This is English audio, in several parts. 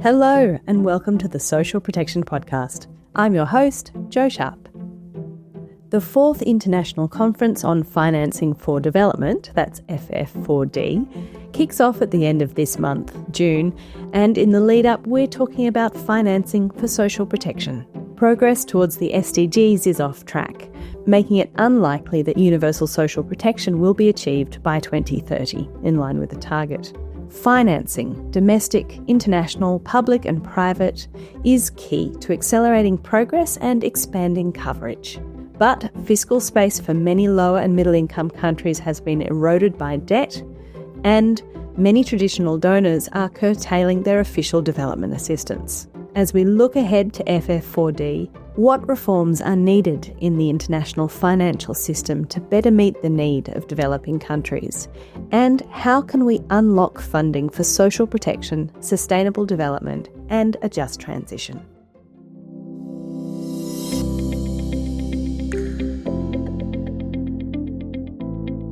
Hello and welcome to the Social Protection Podcast. I'm your host, Jo Sharp. The fourth International Conference on Financing for Development, that's FF4D, kicks off at the end of this month, June, and in the lead up we're talking about financing for social protection. Progress towards the SDGs is off track, making it unlikely that universal social protection will be achieved by 2030, in line with the target. Financing, domestic, international, public and private, is key to accelerating progress and expanding coverage. But fiscal space for many lower and middle income countries has been eroded by debt, and many traditional donors are curtailing their official development assistance. As we look ahead to FF4D, what reforms are needed in the international financial system to better meet the need of developing countries? And how can we unlock funding for social protection, sustainable development, and a just transition?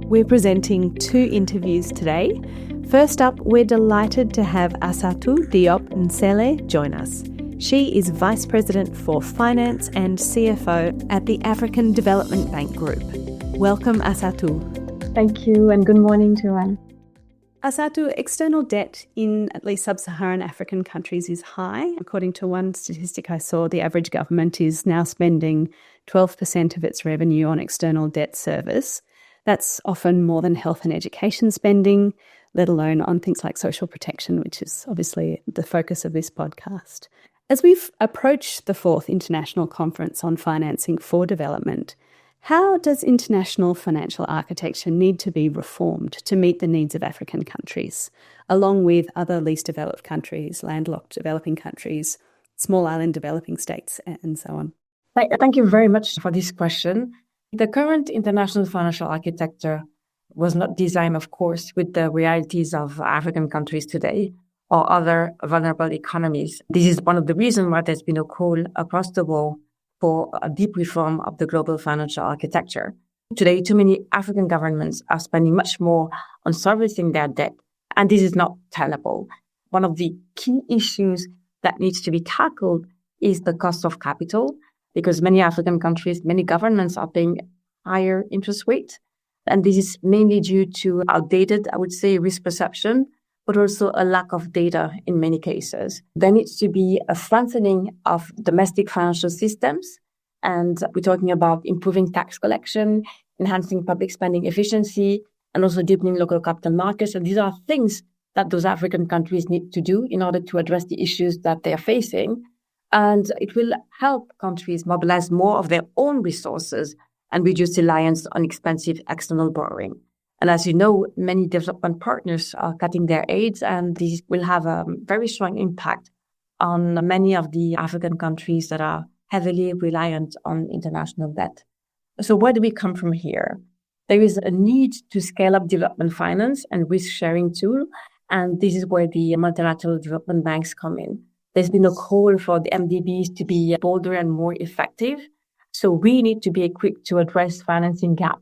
We're presenting two interviews today. First up, we're delighted to have Hassatou, Diop and Celine join us. She is Vice President for Finance and CFO at the African Development Bank Group. Welcome, Hassatou. Thank you and good morning to everyone. Hassatou, external debt in at least sub-Saharan African countries is high. According to one statistic I saw, the average government is now spending 12% of its revenue on external debt service. That's often more than health and education spending, let alone on things like social protection, which is obviously the focus of this podcast. As we've approached the fourth International Conference on Financing for Development, how does international financial architecture need to be reformed to meet the needs of African countries, along with other least developed countries, landlocked developing countries, small island developing states, and so on? Thank you very much for this question. The current international financial architecture was not designed, of course, with the realities of African countries today or other vulnerable economies. This is one of the reasons why there's been a call across the world for a deep reform of the global financial architecture. Today, too many African governments are spending much more on servicing their debt, and this is not tenable. One of the key issues that needs to be tackled is the cost of capital, because many African countries, many governments are paying higher interest rates. And this is mainly due to outdated, I would say, risk perception, but also a lack of data in many cases. There needs to be a strengthening of domestic financial systems. And we're talking about improving tax collection, enhancing public spending efficiency, and also deepening local capital markets. And these are things that those African countries need to do in order to address the issues that they are facing. And it will help countries mobilize more of their own resources and reduce reliance on expensive external borrowing. And as you know, many development partners are cutting their aids, and this will have a very strong impact on many of the African countries that are heavily reliant on international debt. So where do we come from here? There is a need to scale up development finance and risk-sharing tool, and this is where the multilateral development banks come in. There's been a call for the MDBs to be bolder and more effective. So we need to be equipped to address financing gap.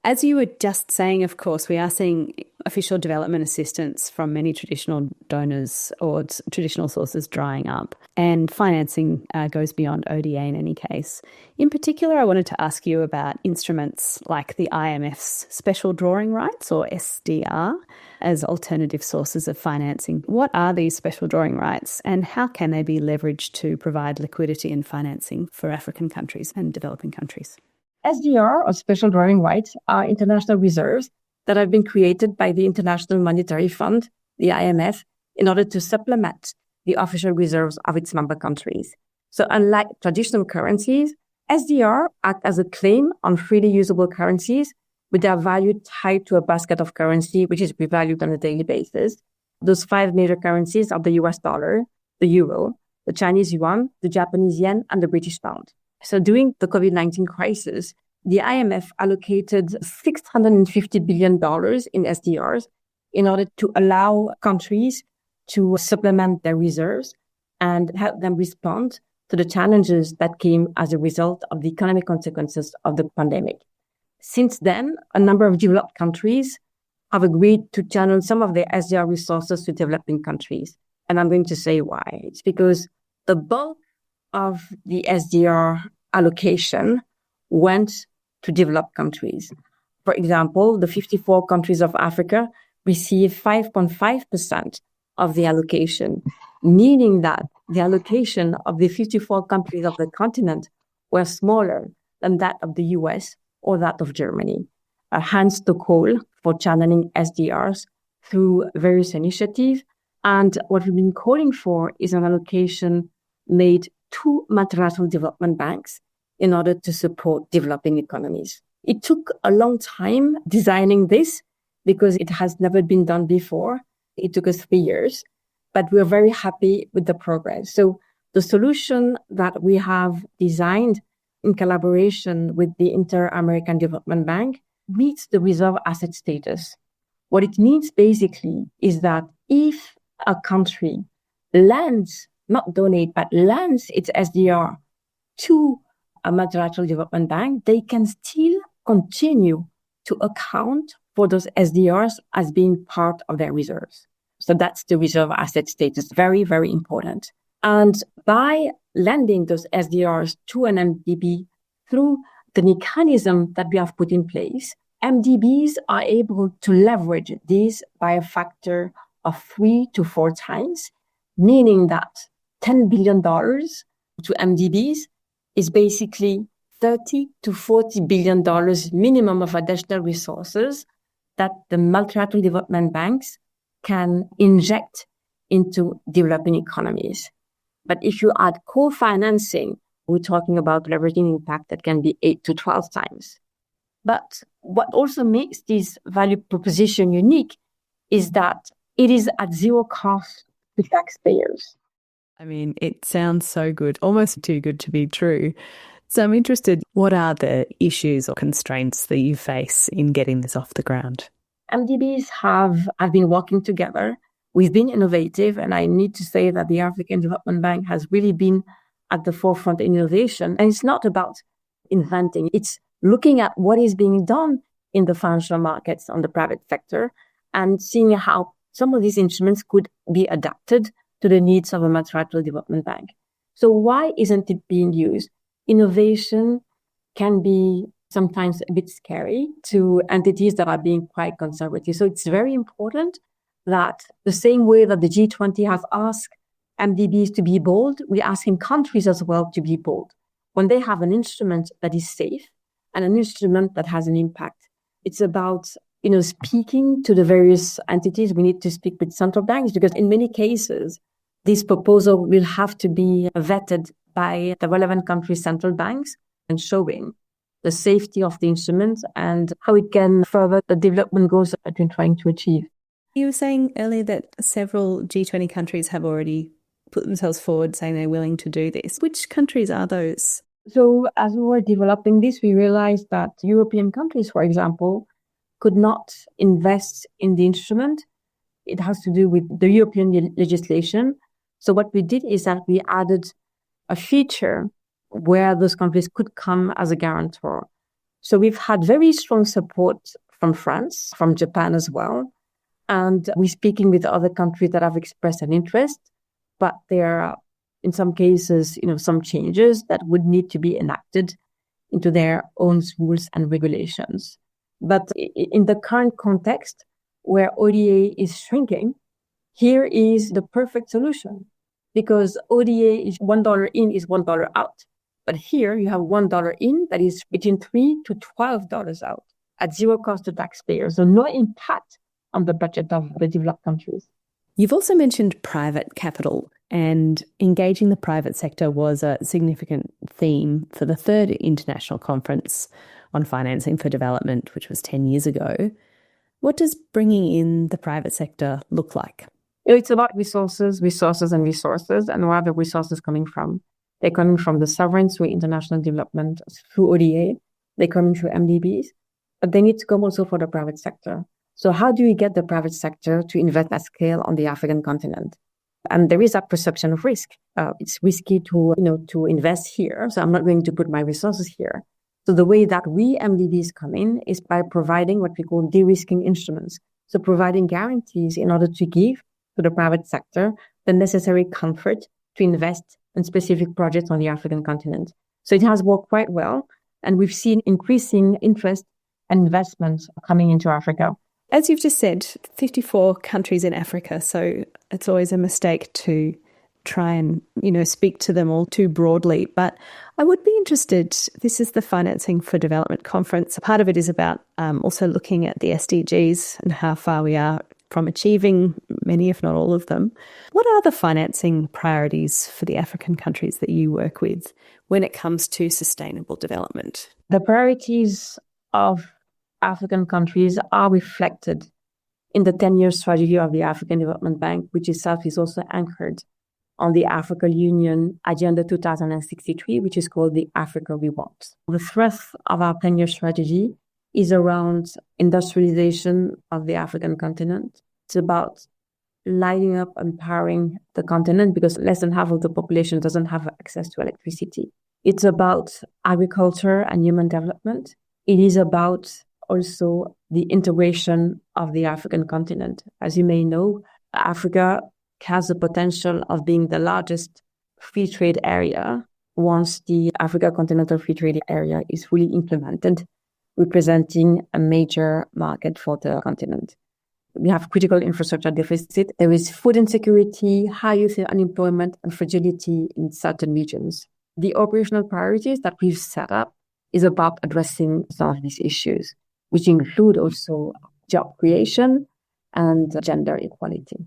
As you were just saying, of course, we are seeing official development assistance from many traditional donors or traditional sources drying up, and financing goes beyond ODA in any case. In particular, I wanted to ask you about instruments like the IMF's special drawing rights, or SDR, as alternative sources of financing. What are these special drawing rights, and how can they be leveraged to provide liquidity and financing for African countries and developing countries? SDR, or special drawing rights, are international reserves that have been created by the International Monetary Fund, the IMF, in order to supplement the official reserves of its member countries. So unlike traditional currencies, SDR act as a claim on freely usable currencies with their value tied to a basket of currency, which is revalued on a daily basis. Those 5 major currencies are the US dollar, the euro, the Chinese yuan, the Japanese yen, and the British pound. So during the COVID-19 crisis, the IMF allocated $650 billion in SDRs in order to allow countries to supplement their reserves and help them respond to the challenges that came as a result of the economic consequences of the pandemic. Since then, a number of developed countries have agreed to channel some of their SDR resources to developing countries. And I'm going to say why. It's because the bulk of the SDR allocation went to developed countries. For example, the 54 countries of Africa received 5.5% of the allocation, meaning that the allocation of the 54 countries of the continent were smaller than that of the US or that of Germany. Hence the call for channeling SDRs through various initiatives. And what we've been calling for is an allocation made to multilateral development banks in order to support developing economies. It took a long time designing this because it has never been done before. It took us 3 years, but we're very happy with the progress. So the solution that we have designed in collaboration with the Inter-American Development Bank meets the reserve asset status. What it means basically is that if a country lends, not donate, but lends its SDR to a multilateral development bank, they can still continue to account for those SDRs as being part of their reserves. So that's the reserve asset status, very, very important. And by lending those SDRs to an MDB through the mechanism that we have put in place, MDBs are able to leverage these by a factor of 3 to 4 times, meaning that $10 billion to MDBs is basically $30 to $40 billion minimum of additional resources that the multilateral development banks can inject into developing economies. But if you add co-financing, we're talking about leveraging impact that can be 8 to 12 times. But what also makes this value proposition unique is that it is at zero cost to taxpayers. I mean, it sounds so good, almost too good to be true. So I'm interested, what are the issues or constraints that you face in getting this off the ground? MDBs have been working together. We've been innovative, and I need to say that the African Development Bank has really been at the forefront in innovation. And it's not about inventing. It's looking at what is being done in the financial markets on the private sector and seeing how some of these instruments could be adapted to the needs of a multilateral development bank. So why isn't it being used? Innovation can be sometimes a bit scary to entities that are being quite conservative. So it's very important that the same way that the G20 has asked MDBs to be bold, we're asking countries as well to be bold. When they have an instrument that is safe and an instrument that has an impact, it's about speaking to the various entities. We need to speak with central banks because in many cases, this proposal will have to be vetted by the relevant country's central banks and showing the safety of the instrument and how it can further the development goals that we're trying to achieve. You were saying earlier that several G20 countries have already put themselves forward saying they're willing to do this. Which countries are those? So as we were developing this, we realized that European countries, for example, could not invest in the instrument. It has to do with the European legislation. So what we did is that we added a feature where those countries could come as a guarantor. So we've had very strong support from France, from Japan as well. And we're speaking with other countries that have expressed an interest, but there are, in some cases, some changes that would need to be enacted into their own rules and regulations. But in the current context where ODA is shrinking, here is the perfect solution because ODA is $1 in is $1 out. But here you have $1 in that is between $3 to $12 out at zero cost to taxpayers. So no impact on the budget of the developed countries. You've also mentioned private capital, and engaging the private sector was a significant theme for the third international conference on financing for development, which was 10 years ago. What does bringing in the private sector look like? It's about resources. And where are the resources coming from? They're coming from the sovereigns through international development, through ODA. They're coming through MDBs, but they need to come also for the private sector. So how do we get the private sector to invest at scale on the African continent? And there is a perception of risk. It's risky to invest here. So I'm not going to put my resources here. So the way that we MDBs come in is by providing what we call de-risking instruments. So providing guarantees in order to give to the private sector the necessary comfort to invest in specific projects on the African continent. So it has worked quite well. And we've seen increasing interest and investments coming into Africa. As you've just said, 54 countries in Africa. So it's always a mistake to try and, speak to them all too broadly. But I would be interested, this is the Financing for Development conference. Part of it is about also looking at the SDGs and how far we are from achieving many, if not all of them. What are the financing priorities for the African countries that you work with when it comes to sustainable development? The priorities of African countries are reflected in the 10-year strategy of the African Development Bank, which itself is also anchored on the African Union Agenda 2063, which is called the Africa We Want. The thrust of our 10-year strategy is around industrialization of the African continent. It's about lighting up, empowering the continent because less than half of the population doesn't have access to electricity. It's about agriculture and human development. It is about also the integration of the African continent. As you may know, Africa has the potential of being the largest free trade area once the Africa Continental Free Trade Area is fully implemented, representing a major market for the continent. We have critical infrastructure deficit. There is food insecurity, high youth unemployment, and fragility in certain regions. The operational priorities that we've set up is about addressing some of these issues, which include also job creation and gender equality.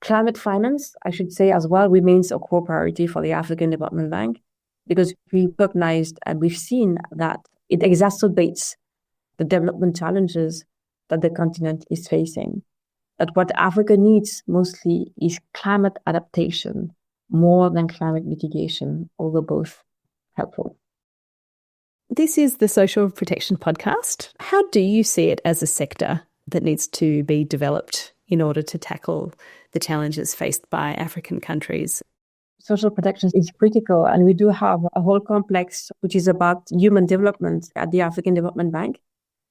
Climate finance, I should say as well, remains a core priority for the African Development Bank because we recognized and we've seen that it exacerbates the development challenges that the continent is facing. That what Africa needs mostly is climate adaptation more than climate mitigation, although both helpful. This is the Social Protection Podcast. How do you see it as a sector that needs to be developed in order to tackle the challenges faced by African countries? Social protection is critical, and we do have a whole complex which is about human development at the African Development Bank.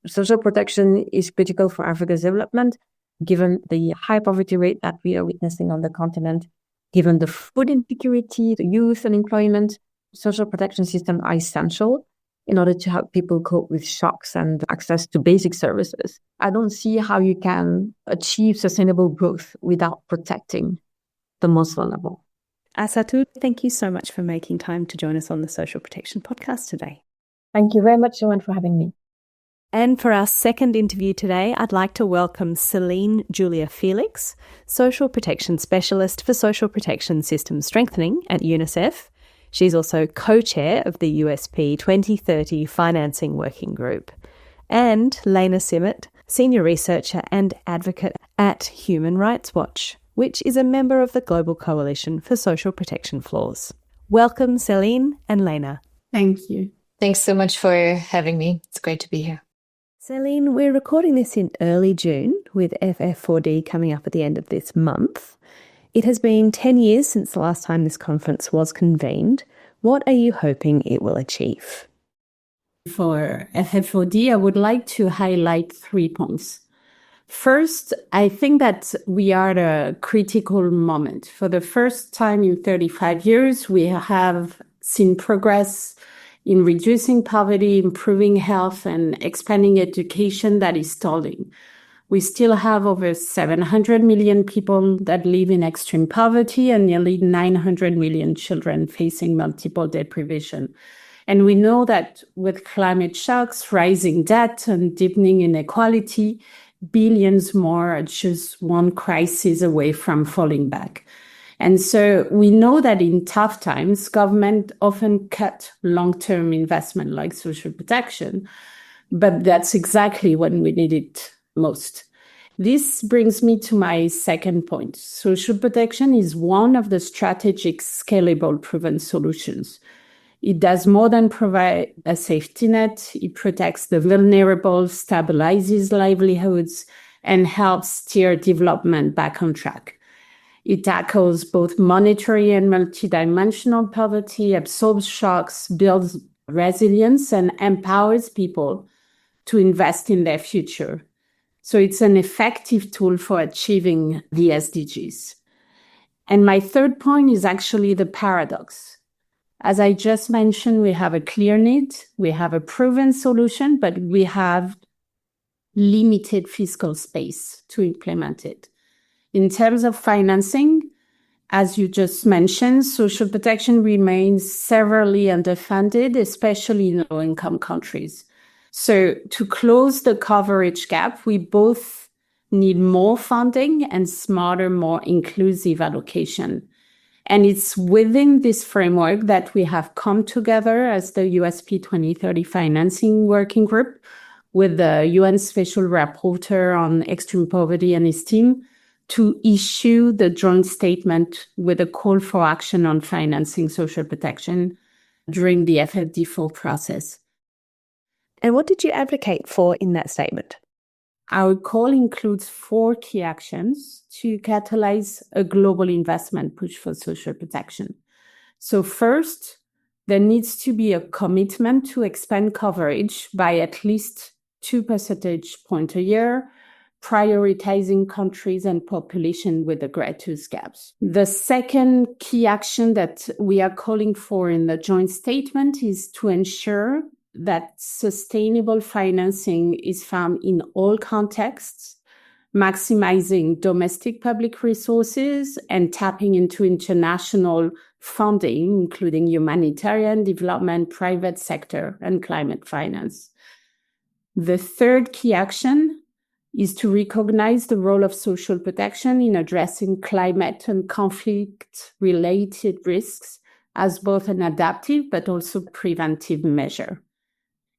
Social protection is critical for Africa's development, given the high poverty rate that we are witnessing on the continent, given the food insecurity, the youth unemployment. Social protection systems are essential in order to help people cope with shocks and access to basic services. I don't see how you can achieve sustainable growth without protecting the most vulnerable. Hassatou, thank you so much for making time to join us on the Social Protection Podcast today. Thank you very much, Joanne, for having me. And for our second interview today, I'd like to welcome Celine Julia Felix, Social Protection Specialist for Social Protection System Strengthening at UNICEF. She's also co-chair of the USP 2030 Financing Working Group. And Lena Simet, Senior Researcher and Advocate at Human Rights Watch, which is a member of the Global Coalition for Social Protection Flaws. Welcome, Celine and Lena. Thank you. Thanks so much for having me. It's great to be here. Celine, we're recording this in early June with FF4D coming up at the end of this month. It has been 10 years since the last time this conference was convened. What are you hoping it will achieve? For FF4D, I would like to highlight 3 points. First, I think that we are at a critical moment. For the first time in 35 years, we have seen progress in reducing poverty, improving health, and expanding education that is stalling. We still have over 700 million people that live in extreme poverty and nearly 900 million children facing multiple deprivation. And we know that with climate shocks, rising debt, and deepening inequality, billions more are just one crisis away from falling back. And so we know that in tough times, government often cut long-term investment like social protection, but that's exactly when we need it most. This brings me to my second point. Social protection is one of the strategic, scalable, proven solutions. It does more than provide a safety net. It protects the vulnerable, stabilizes livelihoods, and helps steer development back on track. It tackles both monetary and multidimensional poverty, absorbs shocks, builds resilience, and empowers people to invest in their future. So it's an effective tool for achieving the SDGs. And my third point is actually the paradox. As I just mentioned, we have a clear need, we have a proven solution, but we have limited fiscal space to implement it. In terms of financing, as you just mentioned, social protection remains severely underfunded, especially in low-income countries. So to close the coverage gap, we both need more funding and smarter, more inclusive allocation. And it's within this framework that we have come together as the USP 2030 Financing Working Group with the UN Special Rapporteur on Extreme Poverty and his team to issue the joint statement with a call for action on financing social protection during the FFD4 process. And what did you advocate for in that statement? Our call includes 4 key actions to catalyze a global investment push for social protection. So first, there needs to be a commitment to expand coverage by at least 2 percentage points a year, prioritizing countries and population with the greatest gaps. The second key action that we are calling for in the joint statement is to ensure that sustainable financing is found in all contexts, maximizing domestic public resources and tapping into international funding, including humanitarian development, private sector, and climate finance. The third key action is to recognize the role of social protection in addressing climate and conflict-related risks as both an adaptive but also preventive measure.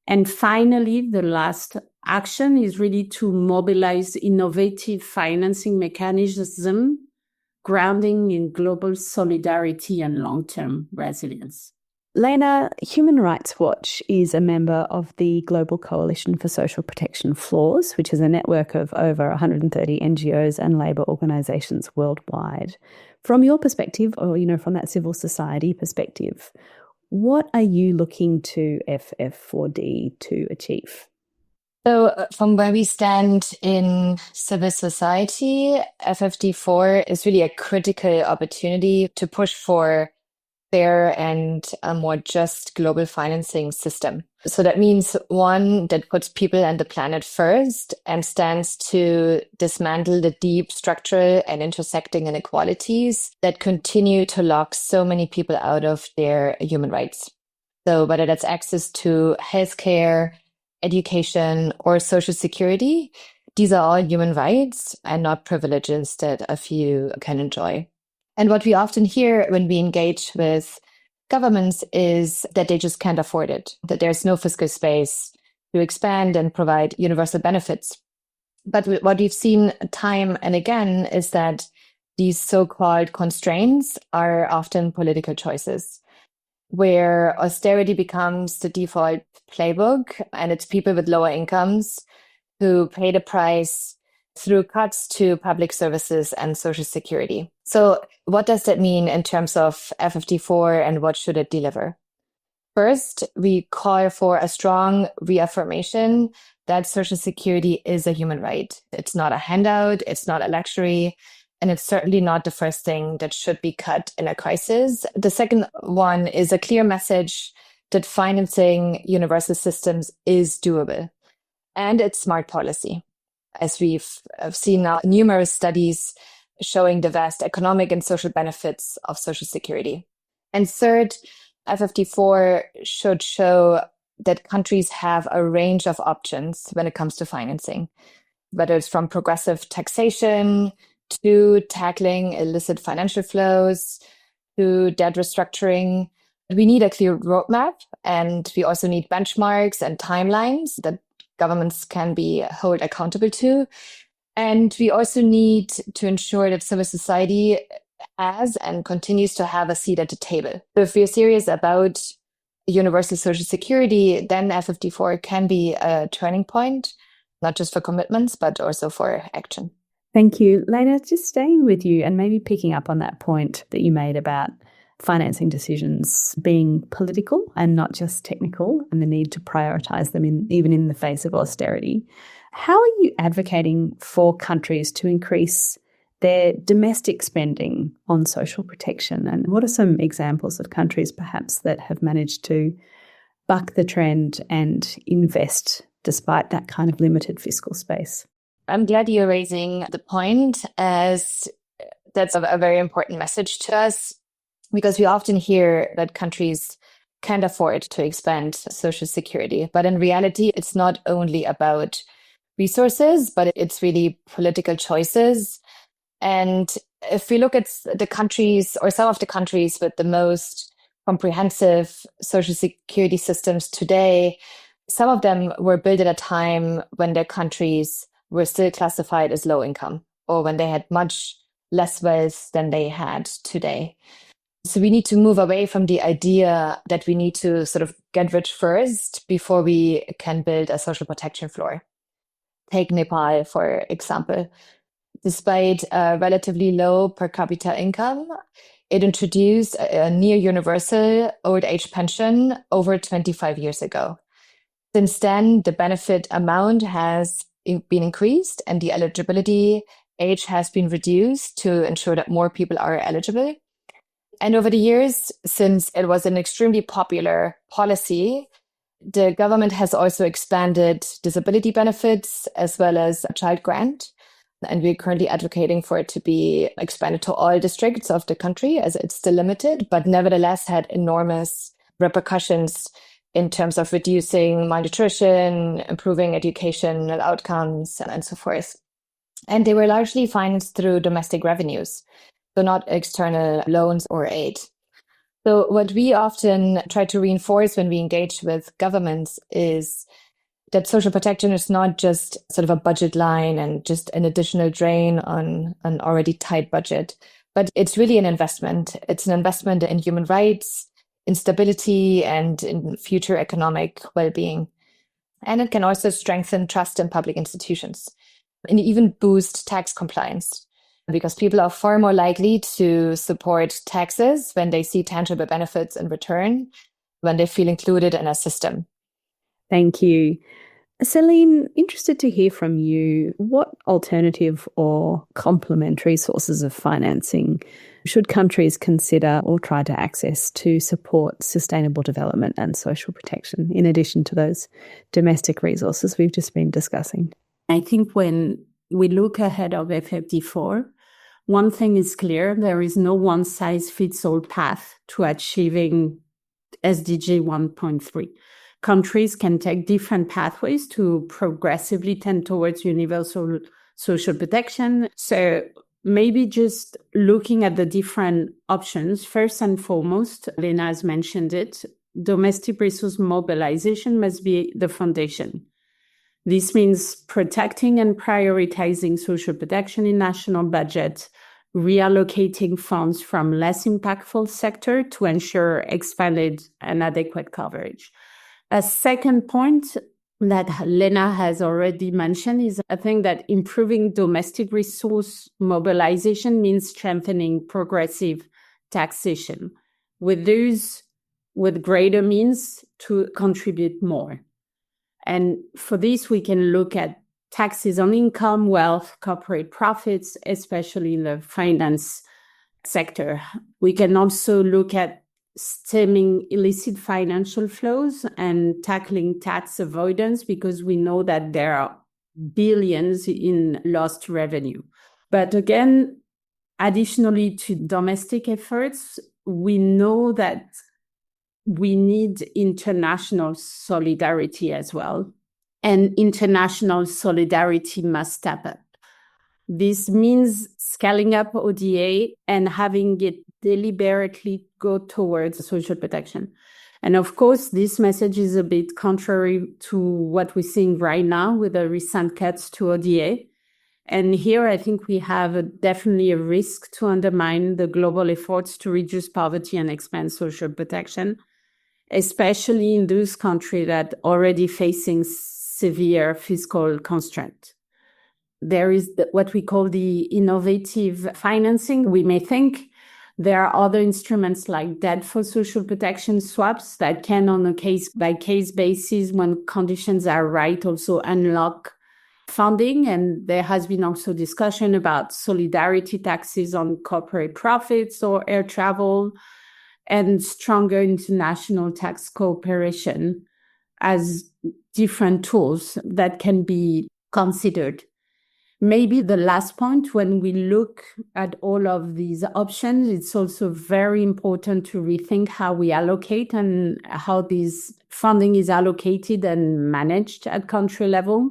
And finally, the last action is really to mobilize innovative financing mechanisms grounding in global solidarity and long-term resilience. Lena, Human Rights Watch is a member of the Global Coalition for Social Protection Flaws, which is a network of over 130 NGOs and labour organisations worldwide. From your perspective, or from that civil society perspective, what are you looking to FF4D to achieve? So from where we stand in civil society, FFD4 is really a critical opportunity to push for fair and a more just global financing system. So that means one that puts people and the planet first and stands to dismantle the deep structural and intersecting inequalities that continue to lock so many people out of their human rights. So whether that's access to healthcare, education, or social security, these are all human rights and not privileges that a few can enjoy. And what we often hear when we engage with governments is that they just can't afford it, that there's no fiscal space to expand and provide universal benefits. But what we've seen time and again is that these so-called constraints are often political choices, where austerity becomes the default playbook, and it's people with lower incomes who pay the price through cuts to public services and social security. So what does that mean in terms of FFD4 and what should it deliver? First, we call for a strong reaffirmation that social security is a human right. It's not a handout, it's not a luxury, and it's certainly not the first thing that should be cut in a crisis. The second one is a clear message that financing universal systems is doable, and it's smart policy, as we've seen now numerous studies showing the vast economic and social benefits of social security. And third, FFD4 should show that countries have a range of options when it comes to financing, whether it's from progressive taxation to tackling illicit financial flows to debt restructuring. We need a clear roadmap, and we also need benchmarks and timelines that governments can be held accountable to. And we also need to ensure that civil society has and continues to have a seat at the table. So if we're serious about universal social security, then FFD4 can be a turning point, not just for commitments, but also for action. Thank you. Lena, just staying with you and maybe picking up on that point that you made about financing decisions being political and not just technical, and the need to prioritise them even in the face of austerity. How are you advocating for countries to increase their domestic spending on social protection? And what are some examples of countries perhaps that have managed to buck the trend and invest despite that kind of limited fiscal space? I'm glad you're raising the point, as that's a very important message to us, because we often hear that countries can't afford to expand social security. But in reality, it's not only about resources, but it's really political choices. And if we look at the countries, or some of the countries with the most comprehensive social security systems today, some of them were built at a time when their countries were still classified as low income, or when they had much less wealth than they had today. So we need to move away from the idea that we need to sort of get rich first before we can build a social protection floor. Take Nepal, for example. Despite a relatively low per capita income, it introduced a near universal old age pension over 25 years ago. Since then, the benefit amount has been increased and the eligibility age has been reduced to ensure that more people are eligible. And over the years, since it was an extremely popular policy, the government has also expanded disability benefits as well as a child grant. And we're currently advocating for it to be expanded to all districts of the country, as it's still limited, but nevertheless had enormous repercussions in terms of reducing malnutrition, improving educational outcomes, and so forth. And they were largely financed through domestic revenues, so not external loans or aid. So what we often try to reinforce when we engage with governments is that social protection is not just sort of a budget line and just an additional drain on an already tight budget, but it's really an investment. It's an investment in human rights, in stability, and in future economic well-being. And it can also strengthen trust in public institutions and even boost tax compliance, because people are far more likely to support taxes when they see tangible benefits in return, when they feel included in a system. Thank you. Celine, interested to hear from you, what alternative or complementary sources of financing should countries consider or try to access to support sustainable development and social protection, in addition to those domestic resources we've just been discussing? I think when we look ahead of FFD4, one thing is clear: there is no one-size-fits-all path to achieving SDG 1.3. Countries can take different pathways to progressively tend towards universal social protection. So maybe just looking at the different options, first and foremost, Lena has mentioned it, domestic resource mobilization must be the foundation. This means protecting and prioritizing social protection in national budget, reallocating funds from less impactful sector to ensure expanded and adequate coverage. A second point that Lena has already mentioned is, I think, that improving domestic resource mobilization means strengthening progressive taxation with those with greater means to contribute more. And for this, we can look at taxes on income, wealth, corporate profits, especially in the finance sector. We can also look at stemming illicit financial flows and tackling tax avoidance, because we know that there are billions in lost revenue. But again, additionally to domestic efforts, we know that we need international solidarity as well. And international solidarity must step up. This means scaling up ODA and having it deliberately go towards social protection. And of course, this message is a bit contrary to what we're seeing right now with the recent cuts to ODA. And here, I think we have definitely a risk to undermine the global efforts to reduce poverty and expand social protection, especially in those countries that are already facing severe fiscal constraint. There is what we call the innovative financing. We may think there are other instruments like debt for social protection swaps that can, on a case-by-case basis, when conditions are right, also unlock funding. And there has been also discussion about solidarity taxes on corporate profits or air travel and stronger international tax cooperation as different tools that can be considered. Maybe the last point, when we look at all of these options, it's also very important to rethink how we allocate and how this funding is allocated and managed at country level.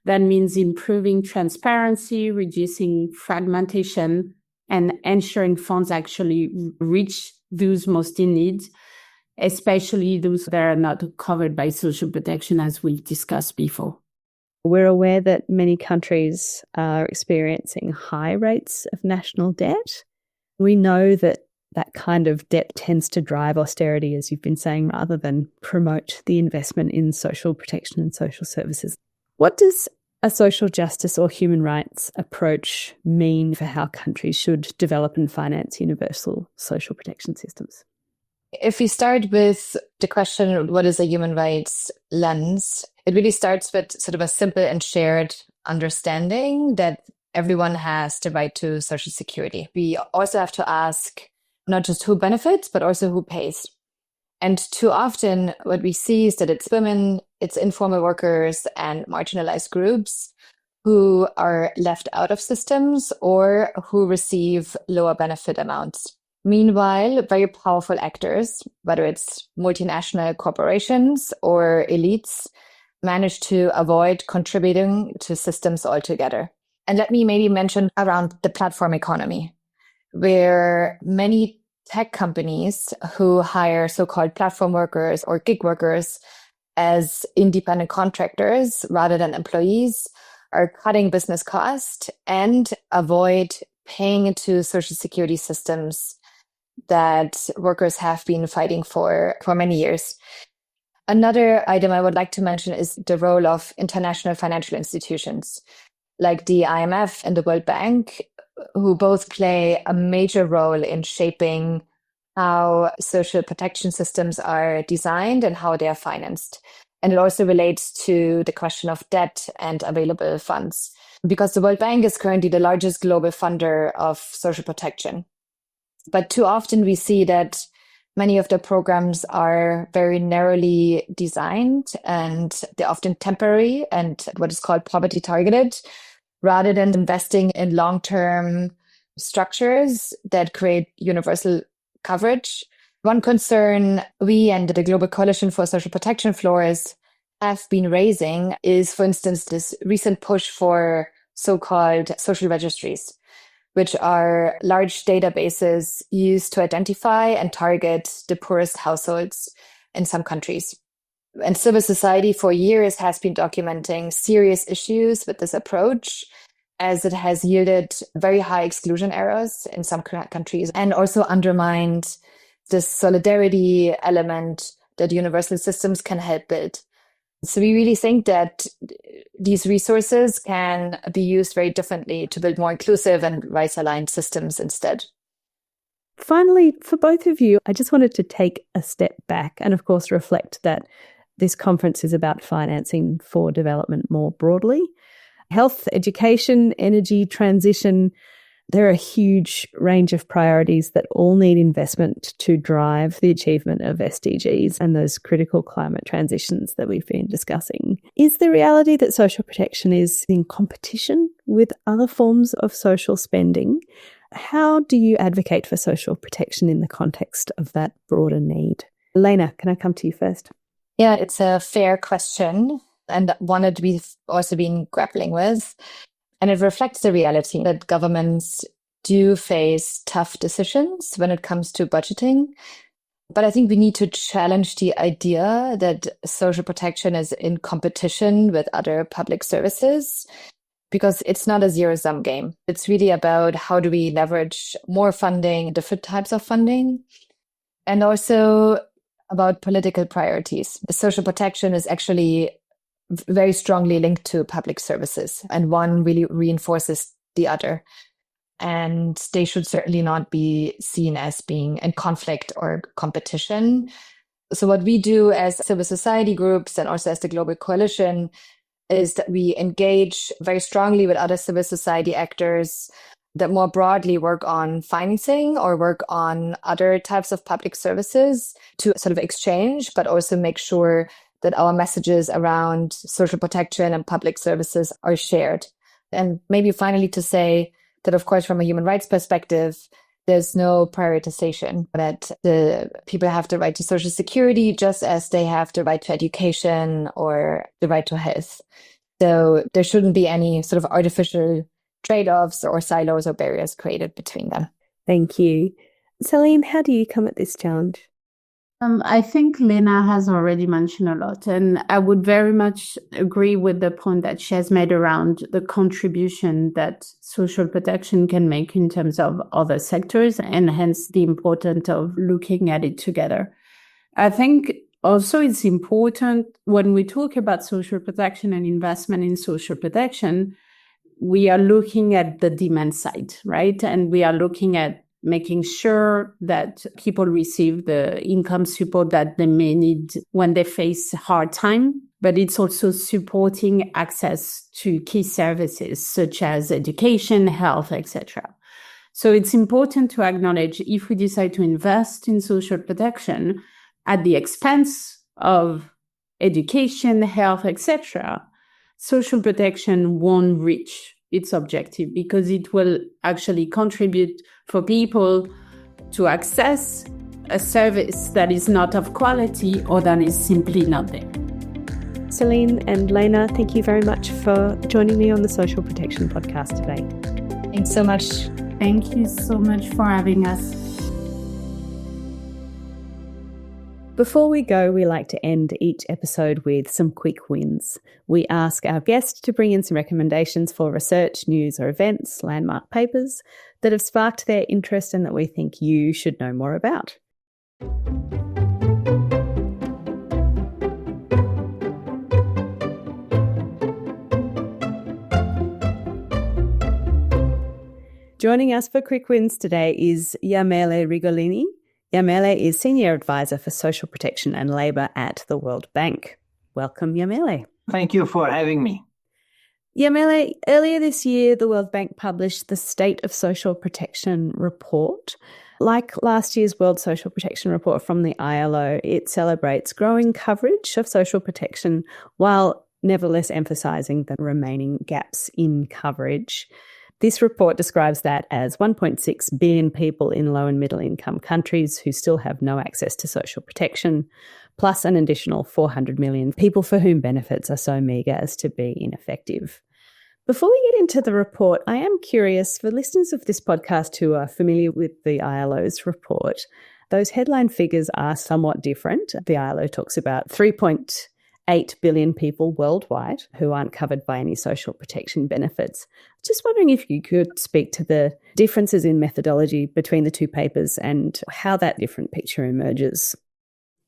That means improving transparency, reducing fragmentation, and ensuring funds actually reach those most in need, especially those that are not covered by social protection, as we've discussed before. We're aware that many countries are experiencing high rates of national debt. We know that that kind of debt tends to drive austerity, as you've been saying, rather than promote the investment in social protection and social services. What does a social justice or human rights approach mean for how countries should develop and finance universal social protection systems? If we start with the question, what is a human rights lens? It really starts with sort of a simple and shared understanding that everyone has the right to social security. We also have to ask not just who benefits, but also who pays. And too often what we see is that it's women, it's informal workers and marginalized groups who are left out of systems or who receive lower benefit amounts. Meanwhile, very powerful actors, whether it's multinational corporations or elites, manage to avoid contributing to systems altogether. And let me maybe mention around the platform economy, where many tech companies who hire so-called platform workers or gig workers as independent contractors rather than employees are cutting business costs and avoid paying into social security systems that workers have been fighting for many years. Another item I would like to mention is the role of international financial institutions like the IMF and the World Bank, who both play a major role in shaping how social protection systems are designed and how they are financed. And it also relates to the question of debt and available funds, because the World Bank is currently the largest global funder of social protection. But too often we see that many of the programs are very narrowly designed and they're often temporary and what is called poverty targeted, rather than investing in long-term structures that create universal coverage. One concern we and the Global Coalition for Social Protection Floors have been raising is, for instance, this recent push for so-called social registries, which are large databases used to identify and target the poorest households in some countries. And civil society for years has been documenting serious issues with this approach, as it has yielded very high exclusion errors in some countries and also undermined this solidarity element that universal systems can help build. So we really think that these resources can be used very differently to build more inclusive and rights-aligned systems instead. Finally, for both of you, I just wanted to take a step back and, of course, reflect that this conference is about financing for development more broadly. Health, education, energy, transition, there are a huge range of priorities that all need investment to drive the achievement of SDGs and those critical climate transitions that we've been discussing. Is the reality that social protection is in competition with other forms of social spending? How do you advocate for social protection in the context of that broader need? Lena, can I come to you first? Yeah, it's a fair question and one that we've also been grappling with. And it reflects the reality that governments do face tough decisions when it comes to budgeting. But I think we need to challenge the idea that social protection is in competition with other public services, because it's not a zero-sum game. It's really about how do we leverage more funding, different types of funding, and also about political priorities. Social protection is actually very strongly linked to public services, and one really reinforces the other. And they should certainly not be seen as being in conflict or competition. So what we do as civil society groups and also as the Global Coalition is that we engage very strongly with other civil society actors that more broadly work on financing or work on other types of public services to sort of exchange, but also make sure that our messages around social protection and public services are shared. And maybe finally to say that, of course, from a human rights perspective, there's no prioritization, that the people have the right to social security just as they have the right to education or the right to health. So there shouldn't be any sort of artificial trade-offs or silos or barriers created between them. Thank you. Celine, how do you come at this challenge? I think Lena has already mentioned a lot, and I would very much agree with the point that she has made around the contribution that social protection can make in terms of other sectors, and hence the importance of looking at it together. I think also it's important when we talk about social protection and investment in social protection, we are looking at the demand side, right? And we are looking at making sure that people receive the income support that they may need when they face hard time, but it's also supporting access to key services such as education, health, etc. So it's important to acknowledge if we decide to invest in social protection at the expense of education, health, etc., social protection won't reach its objective because it will actually contribute for people to access a service that is not of quality or that is simply not there. Celine and Lena, thank you very much for joining me on the Social Protection Podcast today. Thanks so much. Thank you so much for having us. Before we go, we like to end each episode with some quick wins. We ask our guests to bring in some recommendations for research, news or events, landmark papers that have sparked their interest and that we think you should know more about. Joining us for quick wins today is Yamele Rigolini. Yamele is Senior Advisor for Social Protection and Labour at the World Bank. Welcome, Yamele. Thank you for having me. Yamele, earlier this year, the World Bank published the State of Social Protection report. Like last year's World Social Protection report from the ILO, it celebrates growing coverage of social protection while nevertheless emphasising the remaining gaps in coverage. This report describes that as 1.6 billion people in low and middle income countries who still have no access to social protection, plus an additional 400 million people for whom benefits are so meagre as to be ineffective. Before we get into the report, I am curious, for listeners of this podcast who are familiar with the ILO's report, those headline figures are somewhat different. The ILO talks about 3.8 billion people worldwide who aren't covered by any social protection benefits. Just wondering if you could speak to the differences in methodology between the two papers and how that different picture emerges.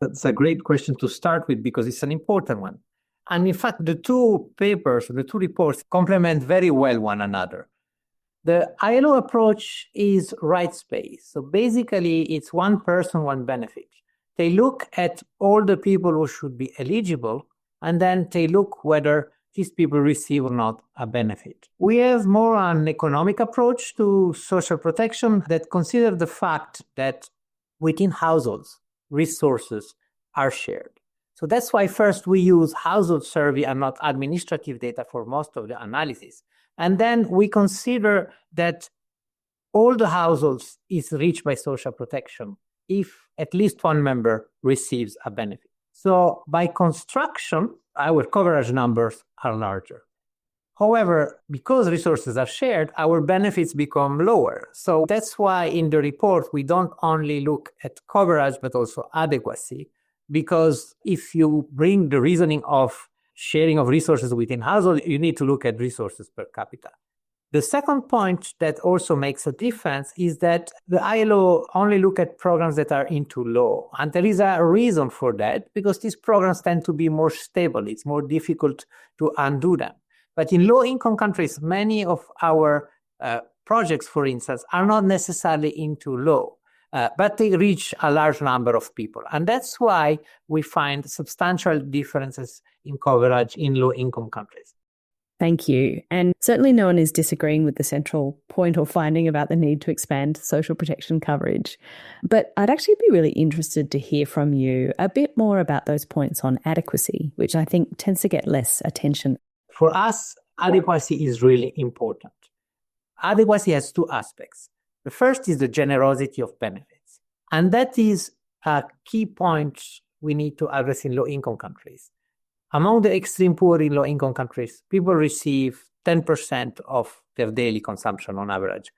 That's a great question to start with because it's an important one. And in fact, the two papers, the two reports complement very well one another. The ILO approach is rights-based. So basically, it's one person, one benefit. They look at all the people who should be eligible, and then they look whether these people receive or not a benefit. We have more an economic approach to social protection that consider the fact that within households, resources are shared. So that's why first we use household survey and not administrative data for most of the analysis. And then we consider that all the households is reached by social protection if at least one member receives a benefit. So by construction, our coverage numbers are larger. However, because resources are shared, our benefits become lower. So that's why in the report, we don't only look at coverage, but also adequacy. Because if you bring the reasoning of sharing of resources within households, you need to look at resources per capita. The second point that also makes a difference is that the ILO only look at programs that are into law. And there is a reason for that, because these programs tend to be more stable. It's more difficult to undo them. But in low-income countries, many of our projects, for instance, are not necessarily into law, but they reach a large number of people. And that's why we find substantial differences in coverage in low-income countries. Thank you. And certainly no one is disagreeing with the central point or finding about the need to expand social protection coverage. But I'd actually be really interested to hear from you a bit more about those points on adequacy, which I think tends to get less attention. For us, adequacy is really important. Adequacy has two aspects. The first is the generosity of benefits. And that is a key point we need to address in low-income countries. Among the extreme poor in low-income countries, people receive 10% of their daily consumption on average.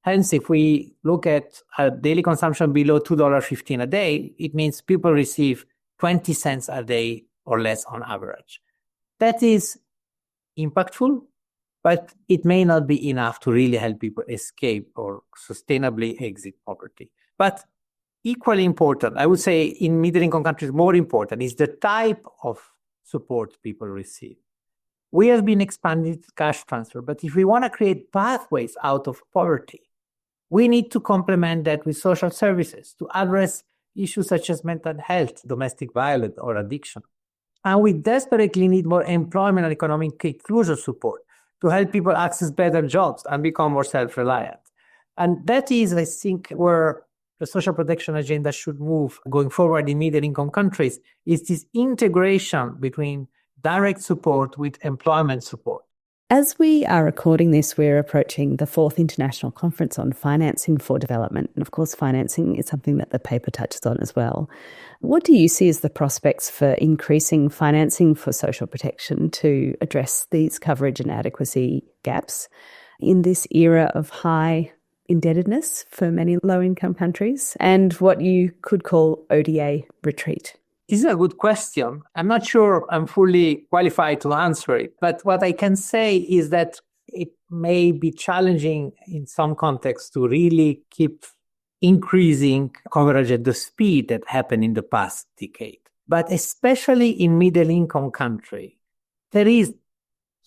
Hence, if we look at a daily consumption below $2.15 a day, it means people receive 20 cents a day or less on average. That is impactful, but it may not be enough to really help people escape or sustainably exit poverty. But equally important, I would say in middle-income countries, more important is the type of support people receive. We have been expanding cash transfer, but if we want to create pathways out of poverty, we need to complement that with social services to address issues such as mental health, domestic violence, or addiction. And we desperately need more employment and economic inclusion support to help people access better jobs and become more self-reliant. And that is, I think, where the social protection agenda should move going forward in middle-income countries, is this integration between direct support with employment support. As we are recording this, we're approaching the 4th International Conference on Financing for Development. And of course, financing is something that the paper touches on as well. What do you see as the prospects for increasing financing for social protection to address these coverage and adequacy gaps in this era of high indebtedness for many low-income countries and what you could call ODA retreat? This is a good question. I'm not sure I'm fully qualified to answer it, but what I can say is that it may be challenging in some contexts to really keep increasing coverage at the speed that happened in the past decade. But especially in middle-income countries, there is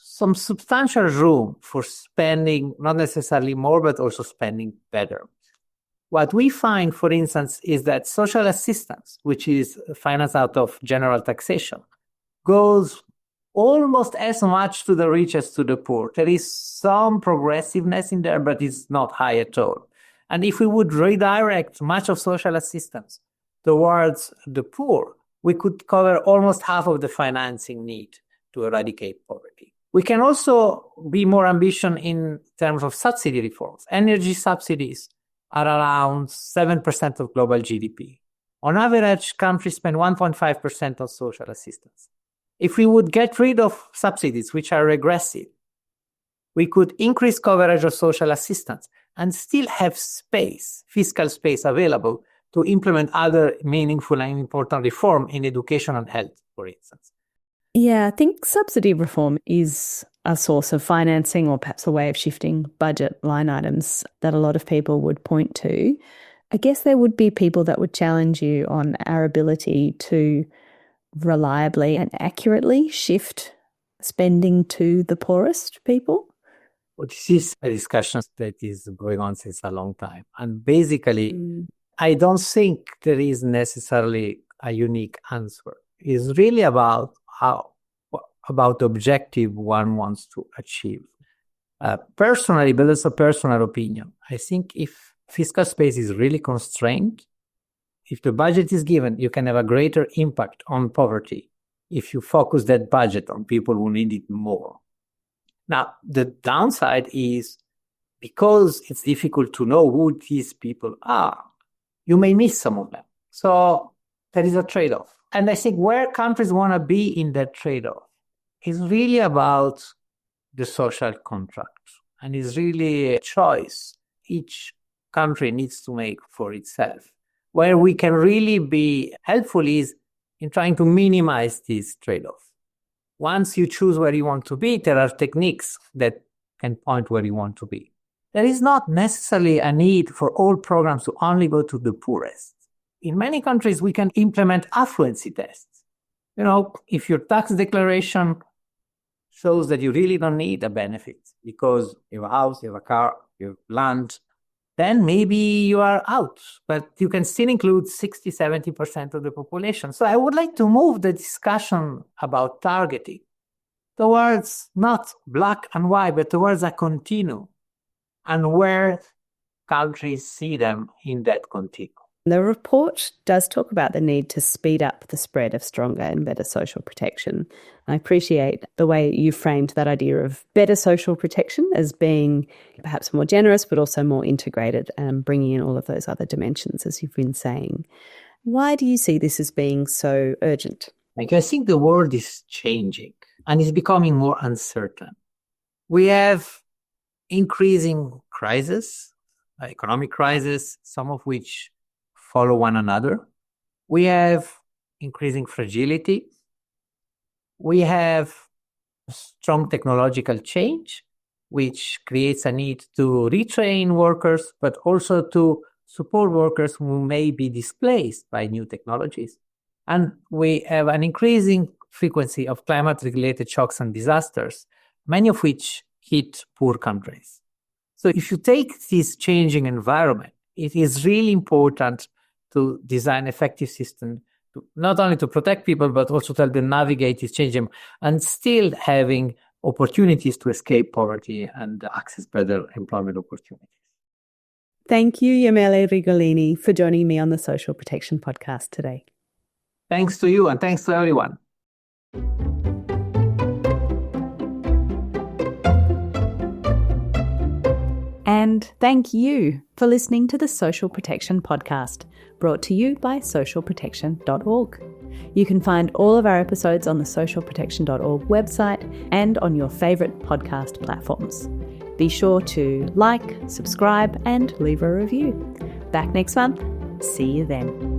some substantial room for spending, not necessarily more, but also spending better. What we find, for instance, is that social assistance, which is financed out of general taxation, goes almost as much to the rich as to the poor. There is some progressiveness in there, but it's not high at all. And if we would redirect much of social assistance towards the poor, we could cover almost half of the financing need to eradicate poverty. We can also be more ambitious in terms of subsidy reforms. Energy subsidies are around 7% of global GDP. On average, countries spend 1.5% on social assistance. If we would get rid of subsidies, which are regressive, we could increase coverage of social assistance and still have space, fiscal space available to implement other meaningful and important reform in education and health, for instance. Yeah, I think subsidy reform is a source of financing or perhaps a way of shifting budget line items that a lot of people would point to. I guess there would be people that would challenge you on our ability to reliably and accurately shift spending to the poorest people. Well, this is a discussion that is going on since a long time. And basically, I don't think there is necessarily a unique answer. It's really about the objective one wants to achieve. Personally, but it's a personal opinion, I think if fiscal space is really constrained, if the budget is given, you can have a greater impact on poverty if you focus that budget on people who need it more. Now, the downside is because it's difficult to know who these people are, you may miss some of them. So there is a trade-off. And I think where countries want to be in that trade-off is really about the social contract. And it's really a choice each country needs to make for itself. Where we can really be helpful is in trying to minimize this trade-off. Once you choose where you want to be, there are techniques that can point where you want to be. There is not necessarily a need for all programs to only go to the poorest. In many countries, we can implement affluency tests. If your tax declaration shows that you really don't need a benefit because you have a house, you have a car, you have land, then maybe you are out. But you can still include 60, 70% of the population. So I would like to move the discussion about targeting towards not black and white, but towards a continuum, and where countries see them in that continuum. The report does talk about the need to speed up the spread of stronger and better social protection. I appreciate the way you framed that idea of better social protection as being perhaps more generous, but also more integrated and bringing in all of those other dimensions, as you've been saying. Why do you see this as being so urgent? I think the world is changing and is becoming more uncertain. We have increasing crises, economic crises, some of which follow one another. We have increasing fragility. We have strong technological change, which creates a need to retrain workers, but also to support workers who may be displaced by new technologies. And we have an increasing frequency of climate-related shocks and disasters, many of which hit poor countries. So if you take this changing environment, it is really important to design effective systems, not only to protect people, but also to help them navigate this change and still having opportunities to escape poverty and access better employment opportunities. Thank you, Yamele Rigolini, for joining me on the Social Protection Podcast today. Thanks to you and thanks to everyone. And thank you for listening to the Social Protection Podcast, brought to you by socialprotection.org. You can find all of our episodes on the socialprotection.org website and on your favourite podcast platforms. Be sure to like, subscribe, and leave a review. Back next month. See you then.